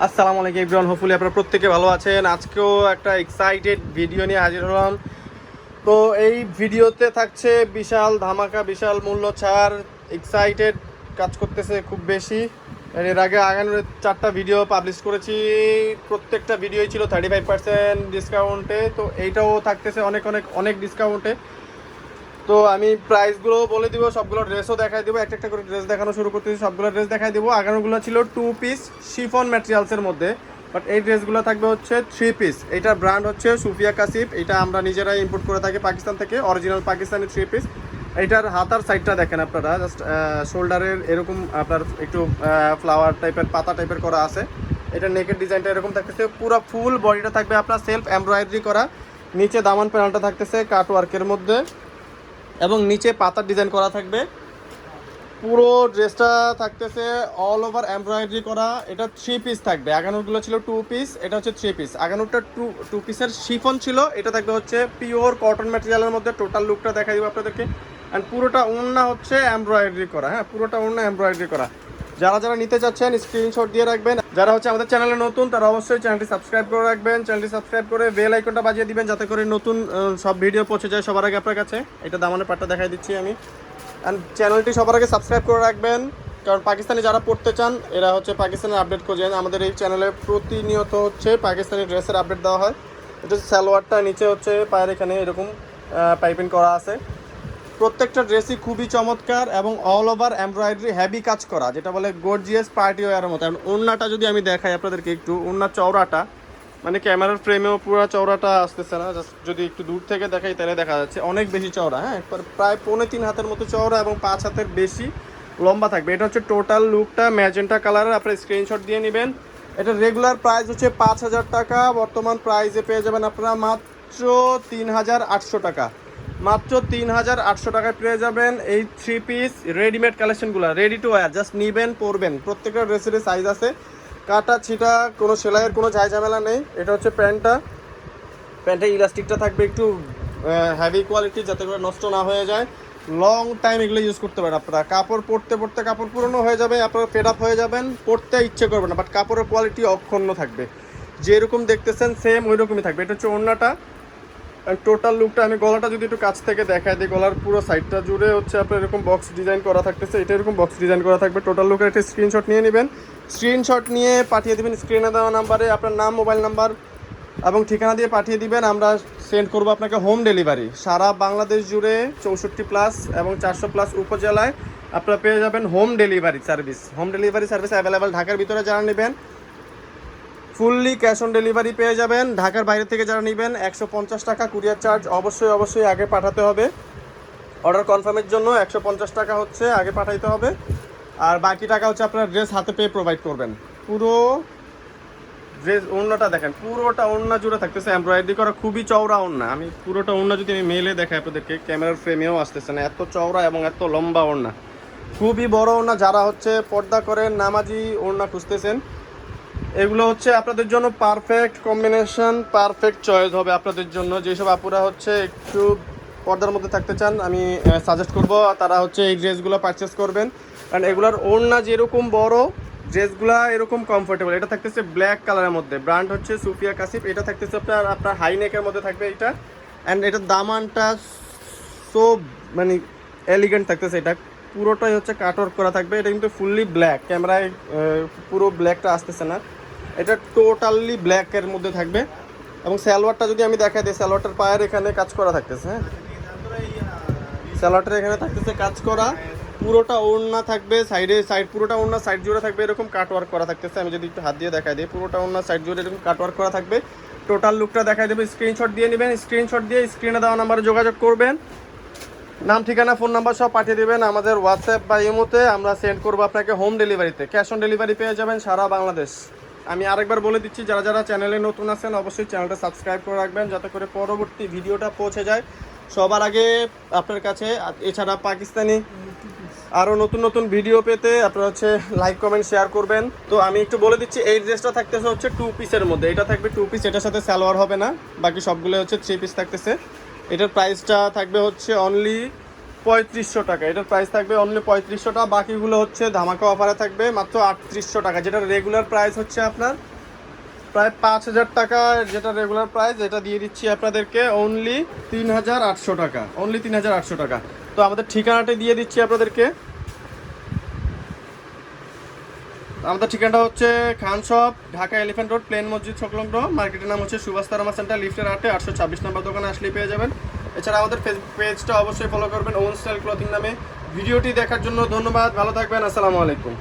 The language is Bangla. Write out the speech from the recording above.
আসসালামু আলাইকুম এভরিওয়ান, হোপফুলি আপনারা প্রত্যেকে ভালো আছেন। আজকেও একটা এক্সাইটেড ভিডিও নিয়ে হাজির হলাম। তো এই ভিডিওতে থাকছে বিশাল ধামাকা, বিশাল মূল্য ছাড়। এক্সাইটেড কাজ করতেছে খুব বেশি। এর আগে আগানোর 4টা ভিডিও পাবলিশ করেছি, প্রত্যেকটা ভিডিওই ছিল 35% ডিসকাউন্টে। তো এইটাও থাকতেছে অনেক অনেক অনেক ডিসকাউন্টে। তো আমি প্রাইসগুলো বলে দিব, সবগুলো ড্রেসও দেখাই দিব, একটা একটা করে ড্রেস দেখানো শুরু করতেছি, সবগুলো ড্রেস দেখাই দিব। আগানোগুলো ছিল 2 পিস শিফন ম্যাটেরিয়ালসের মধ্যে, বাট এই ড্রেসগুলো থাকবে হচ্ছে 3 পিস। এইটার ব্র্যান্ড হচ্ছে সুফিয়া কাসিফ, এটা আমরা নিজেরাই ইম্পোর্ট করে থাকি পাকিস্তান থেকে, অরিজিনাল পাকিস্তানি 3 পিস। এইটার হাতার সাইডটা দেখেন আপনারা, জাস্ট শোল্ডারের এরকম আপনার একটু ফ্লাওয়ার টাইপের, পাতা টাইপের করা আছে। এটা নেকের ডিজাইনটা এরকম থাকতেছে, পুরো ফুল বডিটা থাকবে আপনার সেলফ এমব্রয়ডারি করা। নিচে দামান প্যানেলটা থাকতেছে কাট ওয়ার্কের মধ্যে এবং নিচে পাতার ডিজাইন করা থাকবে। পুরো ড্রেসটা থাকতেছে অল ওভার এমব্রয়ডারি করা। এটা 3 পিস থাকবে, আগানোরগুলো ছিল 2 পিস, এটা হচ্ছে 3 পিস। আগানোরটা টু পিসের শিফন ছিল, এটা থাকবে হচ্ছে পিওর কটন ম্যাটেরিয়ালের মধ্যে। টোটাল লুকটা দেখা দিব আপনাদেরকে। অ্যান্ড পুরোটা ওড়না হচ্ছে এমব্রয়ডারি করা, হ্যাঁ পুরোটা ওড়না এমব্রয়ডারি করা। যারা যারা নিতে চাচ্ছেন স্ক্রিনশট দিয়ে রাখবেন। যারা হচ্ছে আমাদের চ্যানেলে নতুন তারা অবশ্যই চ্যানেলটি সাবস্ক্রাইব করে রাখবেন। চ্যানেলটি সাবস্ক্রাইব করে বেল আইকনটা বাজিয়ে দিবেন, যাতে করে নতুন সব ভিডিও পৌঁছে যায় সবার আগে আপনার কাছে। এটা দামানের পাটটা দেখাই দিচ্ছি আমি। অ্যান্ড চ্যানেলটি সবার আগে সাবস্ক্রাইব করে রাখবেন, কারণ পাকিস্তানি যারা পড়তে চান এরা হচ্ছে পাকিস্তানের আপডেট খোঁজেন। আমাদের এই চ্যানেলে প্রতিনিয়ত হচ্ছে পাকিস্তানি ড্রেসের আপডেট দেওয়া হয়। এটা হচ্ছে সালোয়ারটা, নিচে হচ্ছে পায়ের এখানে এরকম পাইপিং করা আছে। প্রত্যেকটা ড্রেসই খুবই চমৎকার এবং অল ওভার এমব্রয়ডারি হেভি কাজ করা, যেটা বলে গর্জিয়াস পার্টি ওয়্যারের মতো। এবং ওড়নাটা যদি আমি দেখাই আপনাদেরকে একটু, ওড়নার চওড়াটা মানে ক্যামেরার ফ্রেমেও পুরো চওড়াটা আসতেছে না, জাস্ট যদি একটু দূর থেকে দেখাই তাহলে দেখা যাচ্ছে অনেক বেশি চওড়া। হ্যাঁ, প্রায় 3.5 হাতের মতো চওড়া এবং 5 হাতের বেশি লম্বা থাকবে। এটা হচ্ছে টোটাল লুকটা ম্যাজেন্টা কালারের, আপনার স্ক্রিনশট দিয়ে নেবেন। এটা রেগুলার প্রাইস হচ্ছে 5,000 টাকা, বর্তমান প্রাইসে পেয়ে যাবেন আপনারা মাত্র 3,800 টাকা। মাত্র 3,800 টাকায় পেয়ে যাবেন এই 3 পিস রেডিমেড কালেকশনগুলো, রেডি টু ওয়্যার। জাস্ট নিবেন, পরবেন। প্রত্যেকটা ড্রেসের সাইজ আছে, কাটা ছিটা কোনো সেলাইয়ের কোনো ঝামেলা নেই। এটা হচ্ছে প্যান্টের ইলাস্টিকটা থাকবে একটু হেভি কোয়ালিটি, যাতে করে নষ্ট না হয়ে যায়। লং টাইম এগুলো ইউজ করতে পারেন আপনারা। কাপড় পরতে পরতে কাপড় পুরনো হয়ে যাবে, আপনারা ফেড আপ হয়ে যাবেন, পরতে ইচ্ছে করবে না, বাট কাপড়ের কোয়ালিটি অক্ষুণ্ণ থাকবে, যেরকম দেখতেছেন সেম ওই রকমই থাকবে। এটা হচ্ছে ওড়নাটা। টোটাল লুকটা আমি গলাটা যদি একটু কাছ থেকে দেখাই দিই, গলার পুরো সাইডটা জুড়ে হচ্ছে আপনার এরকম বক্স ডিজাইন করা থাকতেছে। এটা এরকম বক্স ডিজাইন করা থাকবে। টোটাল লুকের একটা স্ক্রিনশট নিয়ে নেবেন, স্ক্রিনশট নিয়ে পাঠিয়ে দেবেন স্ক্রিনে দেওয়া নাম্বারে আপনার নাম, মোবাইল নাম্বার এবং ঠিকানা দিয়ে পাঠিয়ে দিবেন। আমরা সেন্ড করবো আপনাকে হোম ডেলিভারি সারা বাংলাদেশ জুড়ে, 64+ এবং 400+ উপজেলায় আপনারা পেয়ে যাবেন home delivery service. Home delivery service available. ঢাকার ভিতরে যারা নেবেন ফুললি ক্যাশ অন ডেলিভারি পেয়ে যাবেন। ঢাকার বাইরে থেকে যারা নেবেন 150 টাকা কুরিয়ার চার্জ অবশ্যই আগে পাঠাতে হবে। অর্ডার কনফার্মের জন্য 150 টাকা হচ্ছে আগে পাঠাইতে হবে, আর বাকি টাকা হচ্ছে আপনার ড্রেস হাতে পেয়ে প্রোভাইড করবেন। পুরো ড্রেস ওড়নাটা দেখেন, পুরোটা ওড়না জুড়ে থাকতেছে এমব্রয়ডারি করা, খুবই চওড়া ওড়না। আমি পুরোটা ওড়না যদি আমি মেলে দেখাই আপনাদেরকে, ক্যামেরার ফ্রেমেও আসতেছে না, এত চওড়া এবং এত লম্বা ওড়না, খুবই বড় ওড়না। যারা হচ্ছে পর্দা করেন, নামাজি ওড়না খুঁজতেছেন, এগুলো হচ্ছে আপনাদের জন্য পারফেক্ট কম্বিনেশন, পারফেক্ট চয়েস হবে আপনাদের জন্য। যেসব আপুরা হচ্ছে একটু পর্দার মধ্যে থাকতে চান, আমি সাজেস্ট করব তারা হচ্ছে এই ড্রেসগুলো পারচেস করবেন, কারণ এগুলোর ওড়না যেরকম বড়, ড্রেসগুলো এরকম কমফোর্টেবল। এটা থাকতেছে ব্ল্যাক কালারের মধ্যে, ব্র্যান্ড হচ্ছে সুফিয়া কাসিফ। এটা থাকতেছে আপনার হাই নেকের মধ্যে থাকবে এটা। অ্যান্ড এটার দামানটা সো মানে এলিগেন্ট থাকতেছে। এটা পুরোটাই হচ্ছে কাটওয়ার্ক করা থাকবে। এটা কিন্তু ফুললি ব্ল্যাক, ক্যামেরায় পুরো ব্ল্যাকটা আসতেছে না, এটা টোটালি ব্ল্যাকের মধ্যে থাকবে। এবং সালোয়ারটা যদি আমি দেখাই দিই, সালোয়ারটার পায়ের এখানে কাজ করা থাকতেছে। হ্যাঁ, সালোয়ারটার এখানে থাকতেছে কাজ করা, পুরোটা ওড়না থাকবে, সাইড পুরোটা ওড়না সাইড জুড়ে থাকবে এরকম কাটওয়ার্ক করা থাকতেছে। আমি যদি একটু হাত দিয়ে দেখাই দিই, পুরোটা ওড়না সাইড জুড়ে এরকম কাটওয়ার্ক করা থাকবে। টোটাল লুকটা দেখাই দেবে, স্ক্রিনশট দিয়ে নেবেন, স্ক্রিনশট দিয়ে স্ক্রিনে দেওয়া নাম্বারে যোগাযোগ করবেন, নাম ঠিকানা ফোন নাম্বার সব পাঠিয়ে দেবেন আমাদের হোয়াটসঅ্যাপ বা ইমোতে। আমরা সেন্ড করবো আপনাকে হোম ডেলিভারিতে, ক্যাশ অন ডেলিভারি পেয়ে যাবেন সারা বাংলাদেশ। আমি আরেকবার বলে দিচ্ছি, যারা যারা চ্যানেলে নতুন আছেন অবশ্যই চ্যানেলটা সাবস্ক্রাইব করে রাখবেন, যাতে করে পরবর্তী ভিডিওটা পৌঁছে যায় সবার আগে আপনার কাছে। এছাড়া পাকিস্তানি আরও নতুন নতুন ভিডিও পেতে আপনারা হচ্ছে লাইক কমেন্ট শেয়ার করবেন। তো আমি একটু বলে দিচ্ছি, এই ড্রেসটা থাকতেছে হচ্ছে 2 পিসের মধ্যে। এটা থাকবে 2 পিস, এটার সাথে সালোয়ার হবে না, বাকি সবগুলো হচ্ছে 3 পিস থাকতেছে। এটার প্রাইসটা থাকবে হচ্ছে অনলি 3500 টাকা। এটার প্রাইস থাকবে অনলি 3500 টাকা, বাকিগুলো হচ্ছে ধামাকা অফারে থাকবে মাত্র 3800 টাকা, যেটা রেগুলার প্রাইস হচ্ছে আপনার প্রায় 5,000 টাকা, যেটা রেগুলার প্রাইস, এটা দিয়ে দিচ্ছি আপনাদেরকে অনলি 3,800 টাকা, অনলি 3,800 টাকা। তো আমাদের ঠিকানাটা দিয়ে দিচ্ছি আপনাদেরকে। আমাদের ঠিকানাটা হচ্ছে Khan shop, Dhaka elephant road, প্লেন মসজিদ সংলগ্ন। মার্কেটের নাম হচ্ছে সুভাষ তারামা সেন্টার, লিফটের 826 নম্বর দোকানে আসলেই পেয়ে যাবেন। এছাড়া আমাদের ফেসবুক পেজটা অবশ্যই ফলো করবেন, ওন স্টাইল ক্লথিং নামে। ভিডিওটি দেখার জন্য ধন্যবাদ, ভালো থাকবেন, আসসালামু আলাইকুম।